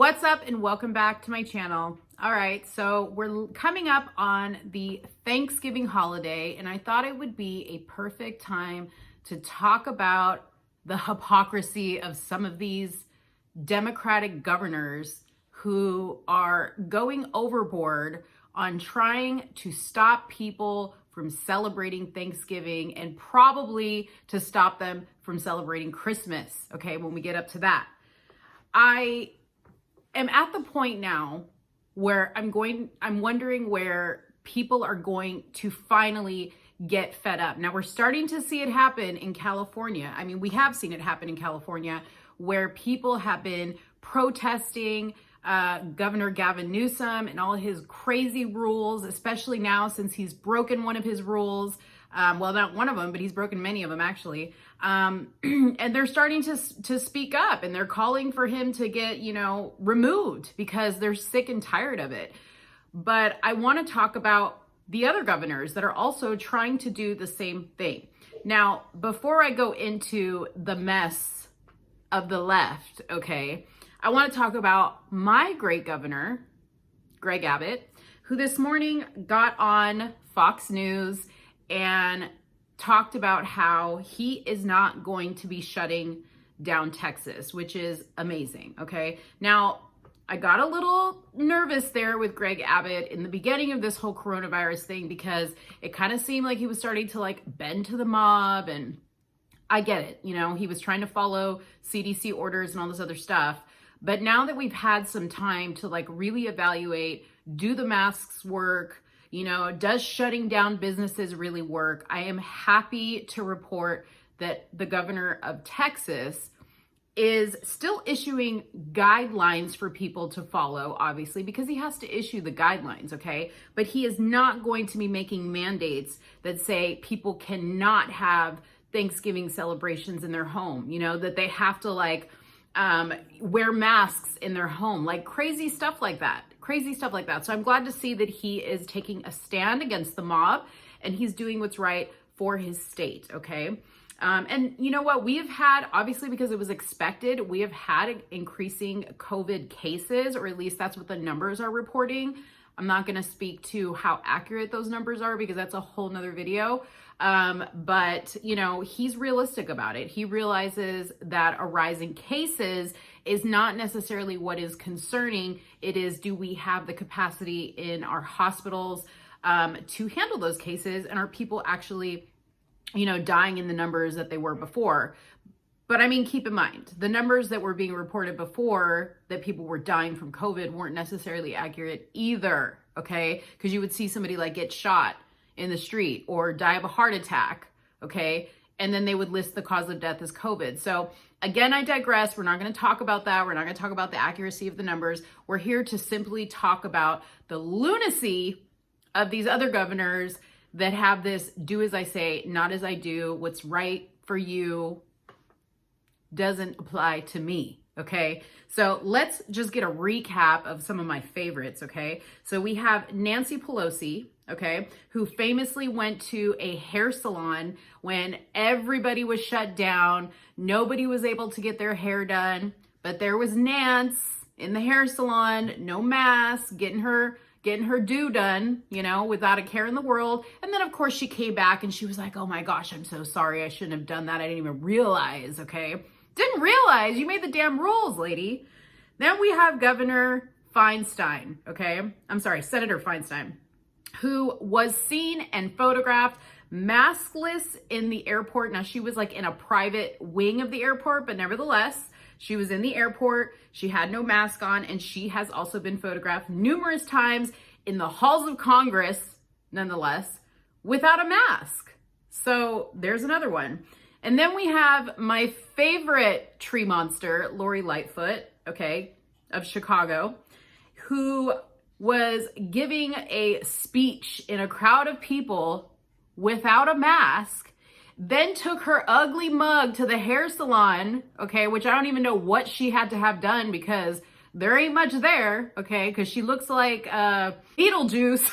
What's up and welcome back to my channel. All right, so we're coming up on the Thanksgiving holiday, and I thought it would be a perfect time to talk about the hypocrisy of some of these Democratic governors who are going overboard on trying to stop people from celebrating Thanksgiving and probably to stop them from celebrating Christmas, okay, when we get up to that. I am at the point now where I'm wondering where people are going to finally get fed up. Now we're starting to see it happen in California. I mean, we have seen it happen in California where people have been protesting Governor Gavin Newsom and all his crazy rules, especially now since he's broken one of his rules. Well, not one of them, but he's broken many of them actually. And they're starting to speak up and they're calling for him to get, removed because they're sick and tired of it. But I want to talk about the other governors that are also trying to do the same thing. Now, before I go into the mess of the left, okay, I want to talk about my great governor, Greg Abbott, who this morning got on Fox News and talked about how he is not going to be shutting down Texas, which is amazing, okay? Now, I got a little nervous there with Greg Abbott in the beginning of this whole coronavirus thing because it kind of seemed like he was starting to bend to the mob, and I get it, he was trying to follow CDC orders and all this other stuff. But now that we've had some time to really evaluate, do the masks work? Does shutting down businesses really work? I am happy to report that the governor of Texas is still issuing guidelines for people to follow, obviously, because he has to issue the guidelines, okay? But he is not going to be making mandates that say people cannot have Thanksgiving celebrations in their home, that they have to wear masks in their home, crazy stuff like that. So I'm glad to see that he is taking a stand against the mob and he's doing what's right for his state, okay? And you know what? We have had, obviously because it was expected, we have had increasing COVID cases, or at least that's what the numbers are reporting. I'm not going to speak to how accurate those numbers are because that's a whole nother video. But he's realistic about it. He realizes that a rise in cases is not necessarily what is concerning. It is, do we have the capacity in our hospitals to handle those cases? And are people actually, dying in the numbers that they were before? But I mean, keep in mind, the numbers that were being reported before that people were dying from COVID weren't necessarily accurate either, okay? Because you would see somebody get shot in the street or die of a heart attack, okay? And then they would list the cause of death as COVID. So again, I digress. We're not going to talk about that. We're not going to talk about the accuracy of the numbers. We're here to simply talk about the lunacy of these other governors that have this do as I say, not as I do. What's right for you doesn't apply to me, okay? So let's just get a recap of some of my favorites, okay? So we have Nancy Pelosi, okay, who famously went to a hair salon when everybody was shut down. Nobody was able to get their hair done, but there was Nance in the hair salon, no mask, getting her do done, without a care in the world. And then of course she came back and she was like, oh my gosh, I'm so sorry. I shouldn't have done that. I didn't even realize, okay? Didn't realize you made the damn rules, lady. Then we have Governor Feinstein, okay? I'm sorry, Senator Feinstein, who was seen and photographed maskless in the airport. Now she was in a private wing of the airport, but nevertheless, she was in the airport. She had no mask on, and she has also been photographed numerous times in the halls of Congress, nonetheless, without a mask. So there's another one. And then we have my favorite tree monster, Lori Lightfoot, okay, of Chicago, who was giving a speech in a crowd of people without a mask, then took her ugly mug to the hair salon, okay, which I don't even know what she had to have done because there ain't much there, okay, because she looks like Beetlejuice.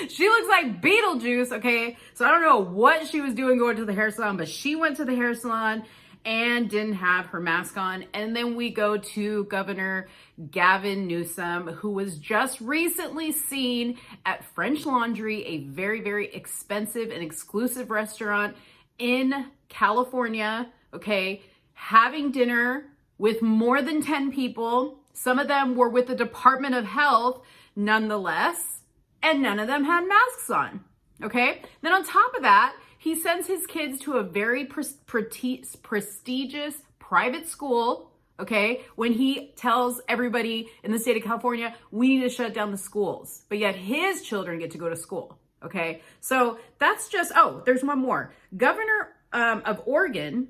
She looks like Beetlejuice, okay? So I don't know what she was doing going to the hair salon, but she went to the hair salon and didn't have her mask on. And then we go to Governor Gavin Newsom, who was just recently seen at French Laundry, a very, very expensive and exclusive restaurant in California, okay, having dinner with more than 10 people. Some of them were with the Department of Health nonetheless, and none of them had masks on, okay? Then on top of that, he sends his kids to a very prestigious private school, okay, when he tells everybody in the state of California, we need to shut down the schools, but yet his children get to go to school, okay? So that's just, oh, there's one more. Governor of Oregon,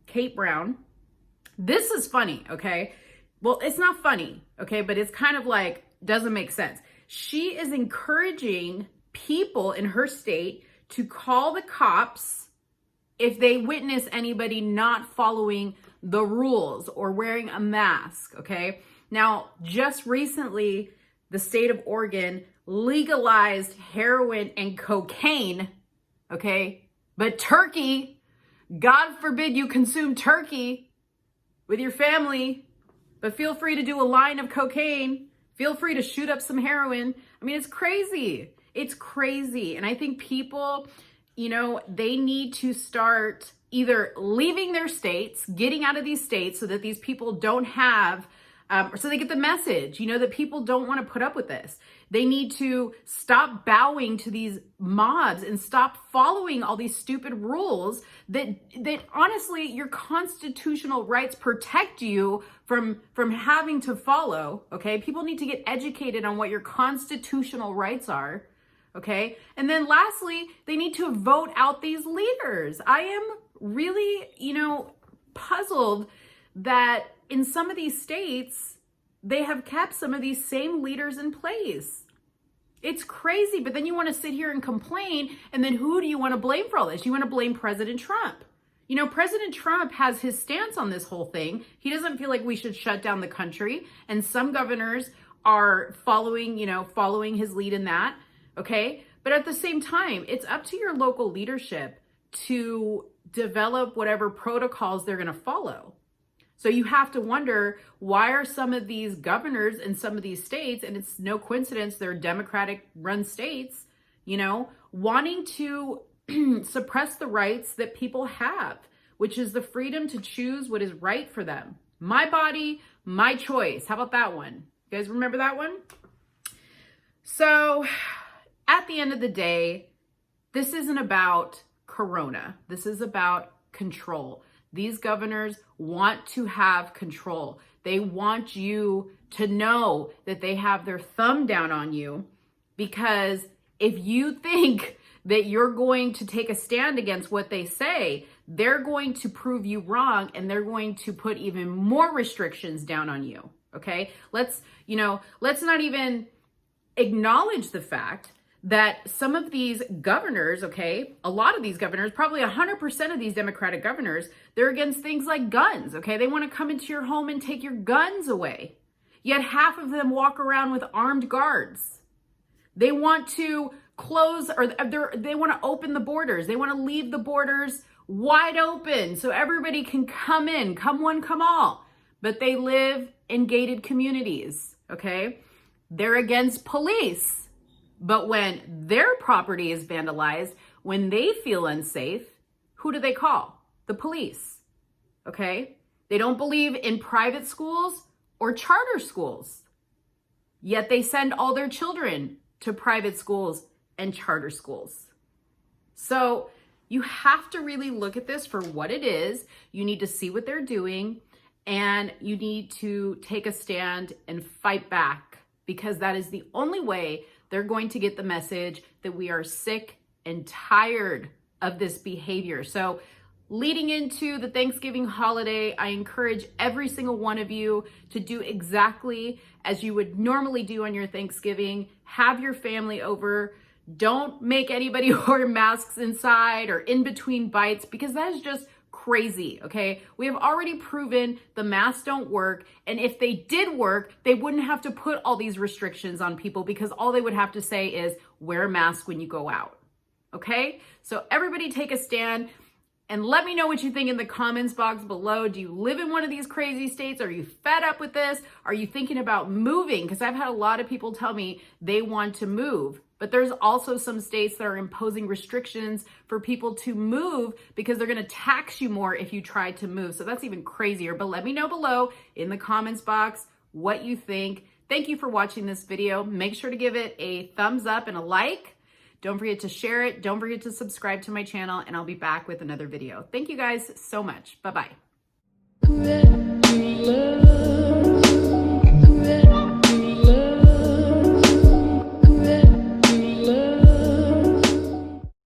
Kate Brown, this is funny, okay? Well, it's not funny, okay, but it's kind of like, doesn't make sense. She is encouraging people in her state to call the cops if they witness anybody not following the rules or wearing a mask, okay? Now, just recently, the state of Oregon legalized heroin and cocaine, okay? But turkey, God forbid you consume turkey with your family, but feel free to do a line of cocaine. Feel free to shoot up some heroin. I mean, it's crazy. It's crazy. And I think people, you know, they need to start either leaving their states, getting out of these states so that these people don't have, so they get the message, you know, that people don't want to put up with this. They need to stop bowing to these mobs and stop following all these stupid rules that honestly, your constitutional rights protect you from having to follow, okay? People need to get educated on what your constitutional rights are, okay? And then lastly, they need to vote out these leaders. I am really, you know, puzzled that in some of these states, they have kept some of these same leaders in place. It's crazy, but then you want to sit here and complain, and then who do you want to blame for all this? You want to blame President Trump. You know, President Trump has his stance on this whole thing. He doesn't feel like we should shut down the country, and some governors are following his lead in that, okay? But at the same time, it's up to your local leadership to develop whatever protocols they're going to follow. So you have to wonder, why are some of these governors in some of these states, and it's no coincidence they're Democratic run states, you know, wanting to suppress the rights that people have, which is the freedom to choose what is right for them. My body, my choice. How about that one? You guys remember that one? So at the end of the day, this isn't about Corona. This is about control. These governors want to have control. They want you to know that they have their thumb down on you, because if you think that you're going to take a stand against what they say, they're going to prove you wrong, and they're going to put even more restrictions down on you. Okay? Let's not even acknowledge the fact that some of these governors, okay, a lot of these governors, probably 100% of these Democratic governors, they're against things like guns, okay? They want to come into your home and take your guns away. Yet half of them walk around with armed guards. They want to close, or they want to open the borders. They want to leave the borders wide open so everybody can come in, come one, come all. But they live in gated communities, okay? They're against police. But when their property is vandalized, when they feel unsafe, who do they call? The police, okay? They don't believe in private schools or charter schools, yet they send all their children to private schools and charter schools. So you have to really look at this for what it is. You need to see what they're doing, and you need to take a stand and fight back, because that is the only way they're going to get the message that we are sick and tired of this behavior. So leading into the Thanksgiving holiday, I encourage every single one of you to do exactly as you would normally do on your Thanksgiving. Have your family over. Don't make anybody wear masks inside or in between bites, because that is just crazy, okay? We have already proven the masks don't work, and if they did work, they wouldn't have to put all these restrictions on people, because all they would have to say is wear a mask when you go out, okay? So everybody take a stand. And let me know what you think in the comments box below. Do you live in one of these crazy states? Are you fed up with this? Are you thinking about moving? Because I've had a lot of people tell me they want to move. But there's also some states that are imposing restrictions for people to move because they're going to tax you more if you try to move. So that's even crazier. But let me know below in the comments box what you think. Thank you for watching this video. Make sure to give it a thumbs up and a like. Don't forget to share it. Don't forget to subscribe to my channel, and I'll be back with another video. Thank you guys so much. Bye-bye.